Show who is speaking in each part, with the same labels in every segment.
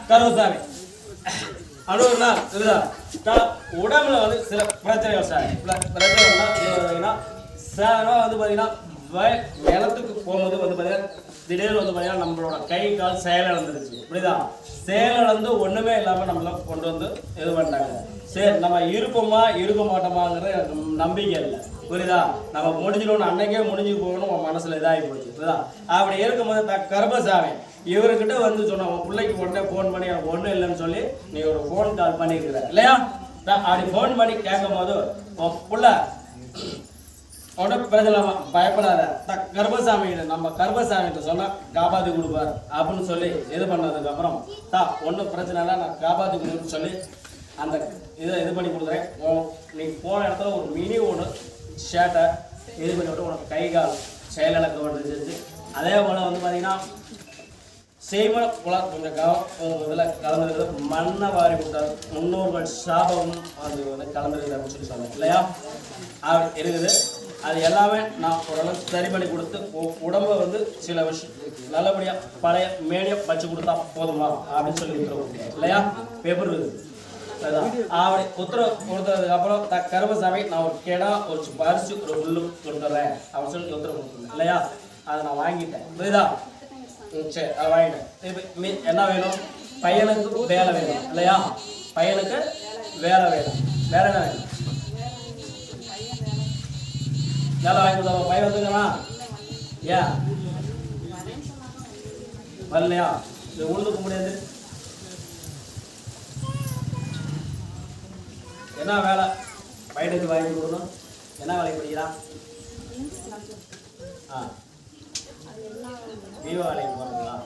Speaker 1: கருவசாமி அனுபவம்னா இதுதான் உடம்புல வந்து சில பிரச்சனைகள் சார் பிரச்சனைகள்னா சாதாரணமாக வந்து பார்த்தீங்கன்னா நிலத்துக்கு போகும்போது வந்து பார்த்தீங்கன்னா திடீர்னு வந்து பார்த்தீங்கன்னா நம்மளோட கை கால் செயலிழந்துருச்சு புரியுதா செயலிழந்து ஒன்றுமே இல்லாமல் நம்மள கொண்டு வந்து இது பண்ணிட்டாங்க சரி நம்ம இருப்போமா இருக்க மாட்டோமாங்கிறது எனக்கு நம்பிக்கை இல்லை புரியுதா நம்ம முடிஞ்சிடணும் அன்னைக்கே முடிஞ்சு போகணும் உன் மனசில் இதாகி போச்சு புரியுதா அப்படி இருக்கும்போது கர்பசாமி இவர்கிட்ட வந்து சொன்ன உன் பிள்ளைக்கு உடனே ஃபோன் பண்ணி எனக்கு ஒன்றும் இல்லைன்னு சொல்லி நீ ஒரு ஃபோன் கால் பண்ணியிருக்கிற இல்லையா அப்படி ஃபோன் பண்ணி கேட்கும் போது உன் பிள்ளை உடனே பிரச்சனை பயப்படாத கர்பசாமிகிட்ட நம்ம கர்பசாமிகிட்ட சொன்னால் காப்பாற்றி கொடுப்பார் அப்படின்னு சொல்லி இது பண்ணதுக்கு அப்புறம் ஒன்றும் பிரச்சனை இல்லை நான் காப்பாற்றி கொடுக்குன்னு சொல்லி அந்த இதை இது பண்ணி கொடுக்குறேன் நீ போன இடத்துல ஒரு மினி ஒன்று ஷர்ட்டை இது பண்ணி விட்டு உனக்கு கை கால் செயலிழக்க வேண்டியது அதே போல் வந்து பார்த்தீங்கன்னா செய்ம குளம் கொஞ்சம் இதில் கலந்துருக்குது மண்ணை வாரி விட்டார் முன்னோர்கள் சாபம் அது வந்து கலந்துருக்குது அப்படின்னு சொல்லி சொன்னேன் இல்லையா அப்படி இருக்குது அது எல்லாமே நான் ஓரளவுக்கு சரி பண்ணி கொடுத்து உடம்பை வந்து சில விஷயம் நல்லபடியாக பழைய மேடியம் வச்சு கொடுத்தா போதுமா அப்படின்னு சொல்லி உத்தரவு இல்லையா பேப்பர் இருக்குது அப்படி உத்தரவு கொடுத்ததுக்கு அப்புறம் கருமசாமி நான் ஒரு கேடா ஒரு பரிசு ஒரு உள்ளு கொடுத்துட்றேன் அப்படின்னு சொல்லி உத்தரவு கொடுத்துருந்தேன் இல்லையா அதை நான் வாங்கிட்டேன் புரியுதா சரி அதை வாங்கிட்டேன் இப்போ என்ன வேணும் பையனுக்கு வேலை வேணும் இல்லையா பையனுக்கு வேலை வேணும் வேற என்ன வேணும் வேலை வாங்கி கொடுத்தா பையன் வந்துருக்கா ஏன் வரலையா இது உழுதுக்க முடியாது என்ன வேலை பையனுக்கு வாங்கி கொடுக்கணும் என்ன வேலை படிக்கிறான் வீவா வேலைக்கு போகிறீங்களா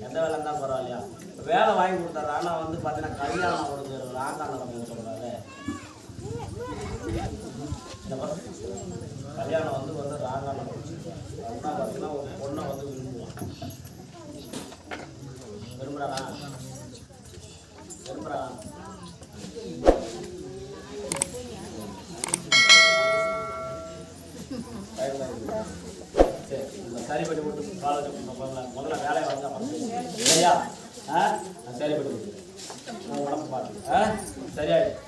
Speaker 1: எந்த வேலை தான் பரவாயில்லையா வேலை வாங்கி கொடுத்தாரு ஆனால் வந்து பார்த்தீங்கன்னா கல்யாணம் ஒரு ராங்கான சொல்கிறாரு கல்யாணம் வந்து ராங்கான அப்படின்னா பார்த்தீங்கன்னா ஒரு பொண்ணை வந்து விரும்புகிறானா சரி சரி பண்ணி கொடுத்து காலேஜ் முதல்ல வேலையை வந்து இல்லையா சரி பண்ணி கொடுத்து உடம்பு பார்த்து சரியாயிடும்